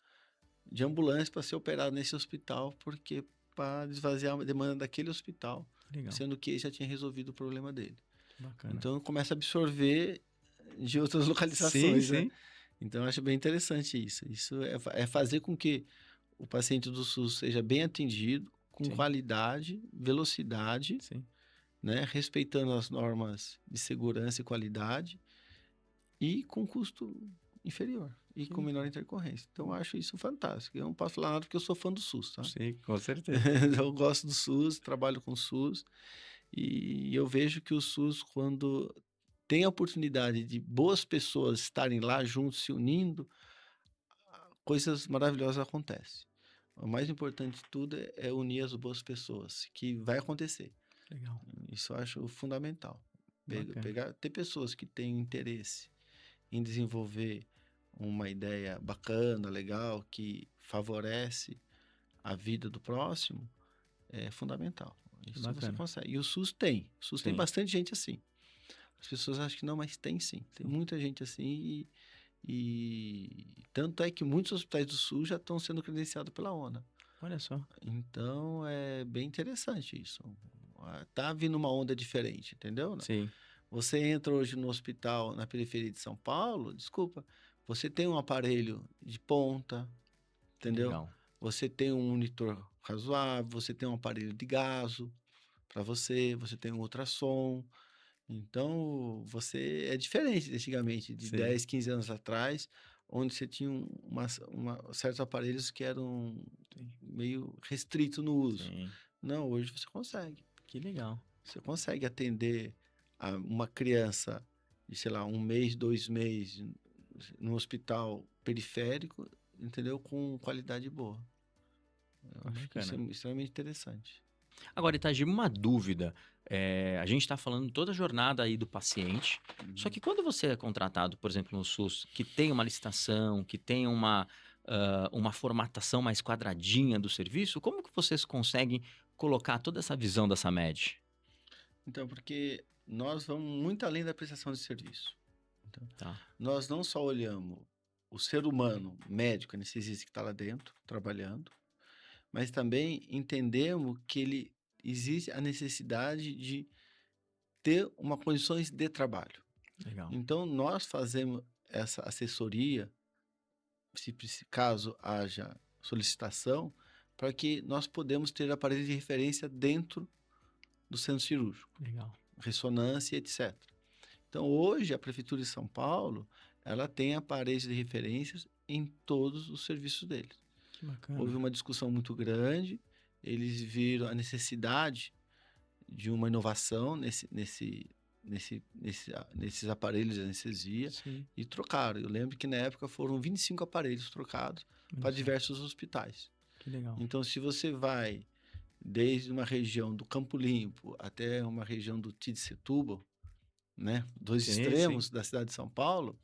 de ambulância para ser operado nesse hospital, porque para esvaziar a demanda daquele hospital, Que legal. sendo que ele já tinha resolvido o problema dele. Que bacana. Então, começa a absorver de outras Sim, localizações, né? sim. Então, eu acho bem interessante isso. Isso é fazer com que o paciente do SUS seja bem atendido, com Sim. qualidade, velocidade, Sim. né? Respeitando as normas de segurança e qualidade e com custo inferior e Que com menor legal. intercorrência. Então, eu acho isso fantástico. Eu não posso falar nada porque eu sou fã do SUS, tá? Sim, com certeza. Eu gosto do SUS, trabalho com o SUS e eu vejo que o SUS, quando tem a oportunidade de boas pessoas estarem lá juntos, se unindo, coisas maravilhosas acontecem. O mais importante de tudo é unir as boas pessoas, que vai acontecer. Legal. Isso eu acho fundamental. Bacana. Ter pessoas que têm interesse em desenvolver uma ideia bacana, legal, que favorece a vida do próximo, é fundamental. Que Isso você bacana. consegue. E o SUS tem. O SUS tem Sim. bastante gente assim. As pessoas acham que não, mas tem sim. Tem Sim. muita gente assim e tanto é que muitos hospitais do SUS já estão sendo credenciados pela ONA. Olha só. Então é bem interessante isso. Tá vindo uma onda diferente, entendeu? Sim. Você entra hoje no hospital na periferia de São Paulo, desculpa, você tem um aparelho de ponta, Que entendeu? legal. Você tem um monitor razoável, você tem um aparelho de gaso para você tem um ultrassom. Então, você é diferente de antigamente, de Sim. 10, 15 anos atrás, onde você tinha certos aparelhos que eram Sim. meio restritos no uso. Sim. Não, hoje você consegue. Que legal. Você consegue atender uma criança de, sei lá, 1 mês, 2 meses, no hospital periférico, entendeu? Com qualidade boa. Eu acho que isso é Bacana. extremamente interessante. Agora, Itagiba, uma dúvida. A gente está falando toda a jornada aí do paciente. Só que quando você é contratado, por exemplo, no SUS, que tem uma licitação, que tem uma formatação mais quadradinha do serviço, como que vocês conseguem colocar toda essa visão da SAMED? Então, porque nós vamos muito além da prestação de serviço. Então, Tá. nós não só olhamos o ser humano, médico, anestesista que está lá dentro, trabalhando, mas também entendemos que ele existe a necessidade de ter uma condições de trabalho. Legal. Então, nós fazemos essa assessoria, se caso haja solicitação, para que nós podemos ter aparelhos de referência dentro do centro cirúrgico, Legal. ressonância, etc. Então, hoje, a Prefeitura de São Paulo, ela tem aparelhos de referências em todos os serviços deles. Que bacana. Houve uma discussão muito grande, eles viram a necessidade de uma inovação nesses aparelhos de anestesia Sim. e trocaram. Eu lembro que na época foram 25 aparelhos trocados para Olha só. diversos hospitais. Que legal. Então, se você vai desde uma região do Campo Limpo até uma região do Tidsetuba, né, dois Sim, extremos sim. da cidade de São Paulo,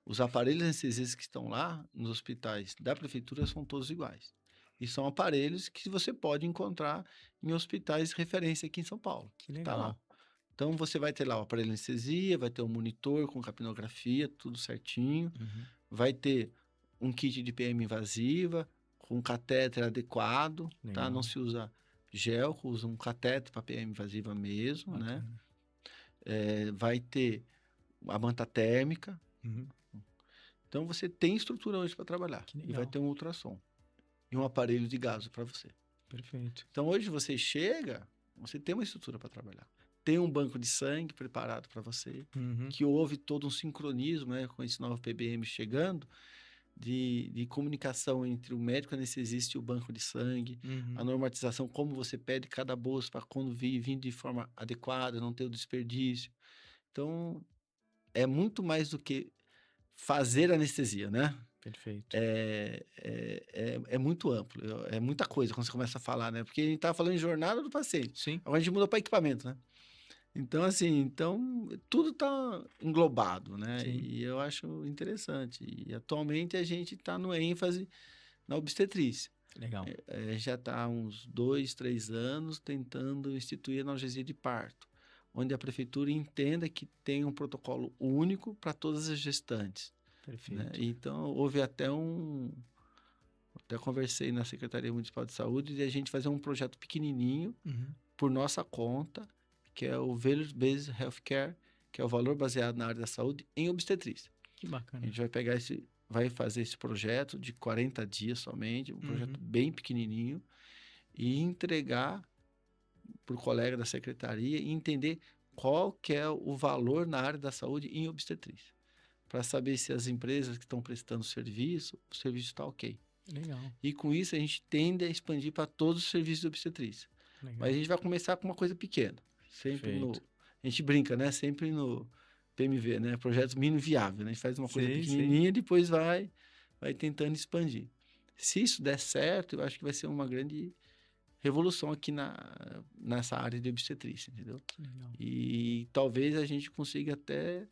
os aparelhos anestesistas que estão lá nos hospitais da prefeitura são todos iguais. E são aparelhos que você pode encontrar em hospitais de referência aqui em São Paulo. Que Tá lá. legal. Então você vai ter lá o aparelho de anestesia, vai ter um monitor com capnografia, tudo certinho, Uhum. vai ter um kit de PM invasiva, com catéter adequado, tá? Legal. Não se usa gel, usa um catéter para PM invasiva mesmo, né? Bacana. Vai ter a manta térmica. Uhum. Então, você tem estrutura hoje para trabalhar. Que E vai legal. ter um ultrassom. E um aparelho de gaso para você. Perfeito. Então, hoje você chega, você tem uma estrutura para trabalhar. Tem um banco de sangue preparado para você, Uhum. que houve todo um sincronismo, né, com esse novo PBM chegando, de comunicação entre o médico anestesista e o banco de sangue, Uhum. a normatização, como você pede cada bolsa para quando vir de forma adequada, não ter o desperdício. Então, é muito mais do que fazer anestesia, né? Perfeito. É muito amplo, é muita coisa quando você começa a falar, né? Porque a gente estava falando em jornada do paciente, Sim. agora a gente mudou para equipamento, né? Então, assim, tudo está englobado, né? Sim. E eu acho interessante. E atualmente a gente está no ênfase na obstetrícia. Legal. Já está há uns 2, 3 anos tentando instituir a analgesia de parto, onde a prefeitura entenda que tem um protocolo único para todas as gestantes. Né? Perfeito. Então, houve até conversei na Secretaria Municipal de Saúde de a gente fazer um projeto pequenininho, Uhum. por nossa conta, que é o Value Based Healthcare, que é o valor baseado na área da saúde em obstetrícia. Que A bacana. gente vai fazer esse projeto de 40 dias somente, um projeto bem pequenininho, e entregar para o colega da secretaria e entender qual que é o valor na área da saúde em obstetrícia, para saber se as empresas que estão prestando serviço, o serviço está ok. Legal. E com isso a gente tende a expandir para todos os serviços de obstetrícia. Legal. Mas a gente vai começar com uma coisa pequena. Sempre Perfeito. A gente brinca, né? Sempre no PMV, né? Projetos mínimo viável, né? A gente faz uma coisa Sim, pequenininha e depois vai tentando expandir. Se isso der certo, eu acho que vai ser uma grande revolução aqui nessa área de obstetrícia, entendeu? Que legal. E talvez a gente consiga até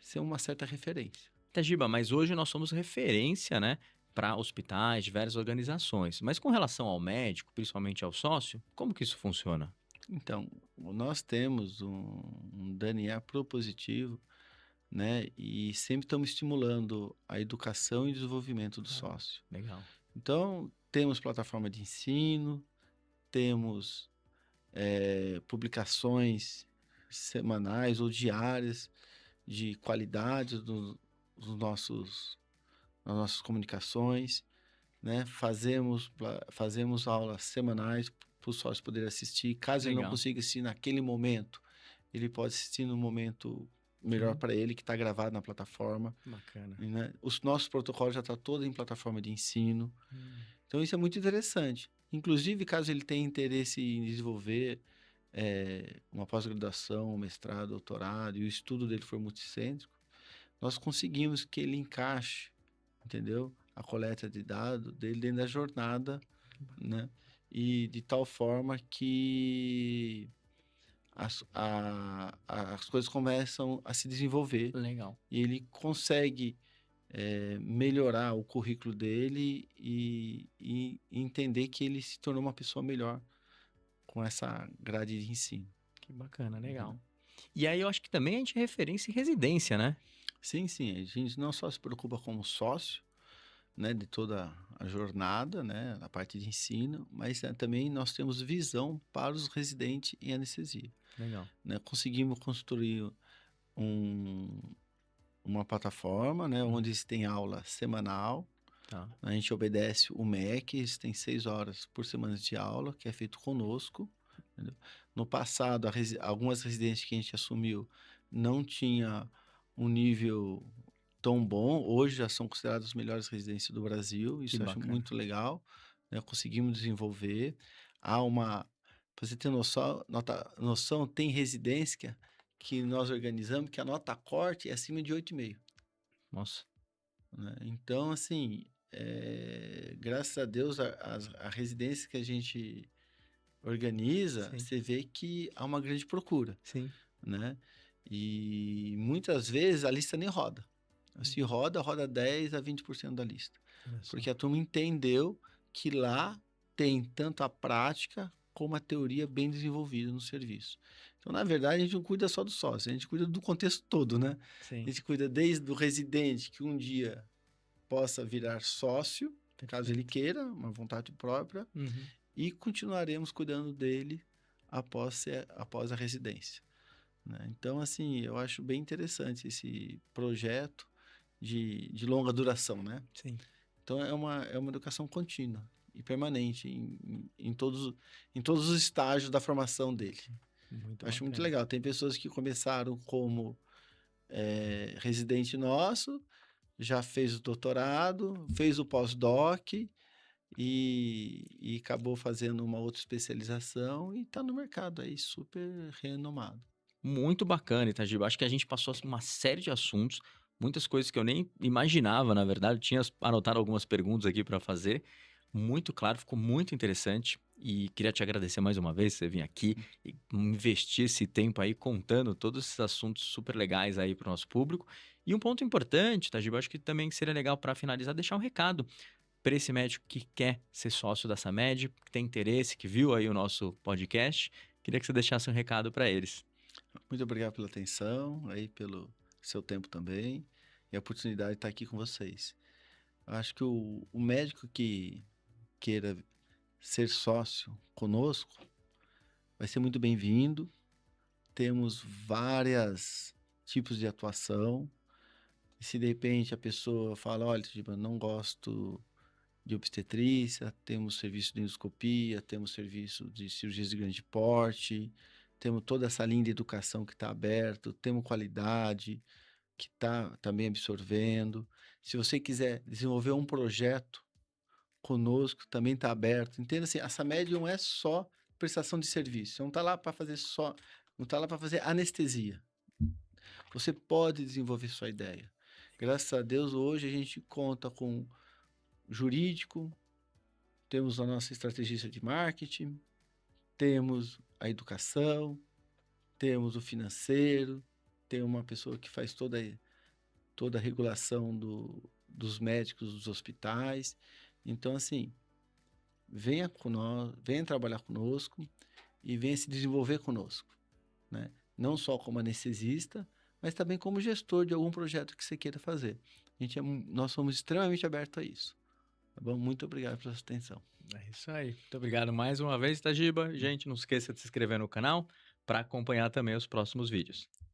ser uma certa referência. Tajiba, mas hoje nós somos referência, né, para hospitais, diversas organizações. Mas com relação ao médico, principalmente ao sócio, como que isso funciona? Então, nós temos um DNA propositivo, né? E sempre estamos estimulando a educação e desenvolvimento do sócio. Legal. Então, temos plataforma de ensino, temos publicações semanais ou diárias de qualidade das nossas comunicações, né? Fazemos aulas semanais para o sócio poder assistir. Caso ele não Legal. consiga assistir naquele momento, ele pode assistir no momento melhor para ele, que está gravado na plataforma. Bacana. Né? Os nossos protocolos já estão todos em plataforma de ensino. Então, isso é muito interessante. Inclusive, caso ele tenha interesse em desenvolver uma pós-graduação, um mestrado, doutorado, e o estudo dele for multicêntrico, nós conseguimos que ele encaixe, entendeu? A coleta de dados dele dentro da jornada, né? E de tal forma que as coisas começam a se desenvolver. Legal. E ele consegue melhorar o currículo dele e entender que ele se tornou uma pessoa melhor com essa grade de ensino. Que bacana, legal. E aí eu acho que também a gente é referência em residência, né? Sim, sim. A gente não só se preocupa como sócio, né, de toda a jornada, né, a parte de ensino, mas também nós temos visão para os residentes em anestesia. Legal. Né? Conseguimos construir uma plataforma, né, onde eles têm aula semanal. Tá. A gente obedece o MEC, eles têm 6 horas por semana de aula, que é feito conosco. Entendeu? No passado, algumas residências que a gente assumiu não tinha um nível tão bom, hoje já são consideradas as melhores residências do Brasil, isso eu acho muito legal, né? Conseguimos desenvolver. Para você ter noção, tem residência que nós organizamos que a nota corte é acima de 8,5. Nossa. Né? Então, assim, graças a Deus, a residência que a gente organiza, você vê que há uma grande procura. Sim. Né? E muitas vezes a lista nem roda. Se roda 10 a 20% da lista. Porque a turma entendeu que lá tem tanto a prática como a teoria bem desenvolvida no serviço. Então, na verdade, a gente não cuida só do sócio, a gente cuida do contexto todo, né? Sim. A gente cuida desde o residente que um dia possa virar sócio, caso ele queira, uma vontade própria, Uhum. e continuaremos cuidando dele após a residência, né? Então, assim, eu acho bem interessante esse projeto de longa duração, né? Sim. Então, é uma educação contínua e permanente em todos os estágios da formação dele. Muito Eu acho muito bacana. legal. Tem pessoas que começaram como residente nosso, já fez o doutorado, fez o pós-doc e acabou fazendo uma outra especialização e está no mercado aí super renomado. Muito bacana, Itagiba. Acho que a gente passou uma série de assuntos, muitas coisas que eu nem imaginava, na verdade. Eu tinha anotado algumas perguntas aqui para fazer. Muito claro, ficou muito interessante. E queria te agradecer mais uma vez, você vir aqui e investir esse tempo aí contando todos esses assuntos super legais aí para o nosso público. E um ponto importante, Tajiba, acho que também seria legal para finalizar, deixar um recado para esse médico que quer ser sócio da Samed, que tem interesse, que viu aí o nosso podcast. Queria que você deixasse um recado para eles. Muito obrigado pela atenção, aí pelo seu tempo também e a oportunidade de estar aqui com vocês. Eu acho que o médico que queira ser sócio conosco vai ser muito bem-vindo. Temos vários tipos de atuação. E se de repente a pessoa fala, olha, tipo, eu não gosto de obstetrícia, temos serviço de endoscopia, temos serviço de cirurgias de grande porte, temos toda essa linha de educação que está aberta, temos qualidade que está também absorvendo. Se você quiser desenvolver um projeto conosco, também está aberto. Entenda assim, a Samed não é só prestação de serviço, você não está lá para fazer não está lá para fazer anestesia. Você pode desenvolver sua ideia. Graças a Deus, hoje a gente conta com jurídico, temos a nossa estrategista de marketing, temos a educação, temos o financeiro, tem uma pessoa que faz toda a regulação dos médicos dos hospitais. Então, assim, venha venha trabalhar conosco e venha se desenvolver conosco, né? Não só como anestesista, mas também como gestor de algum projeto que você queira fazer. Nós somos extremamente abertos a isso. Tá bom? Muito obrigado pela sua atenção. É isso aí. Muito obrigado mais uma vez, Tajiba. Gente, não esqueça de se inscrever no canal para acompanhar também os próximos vídeos.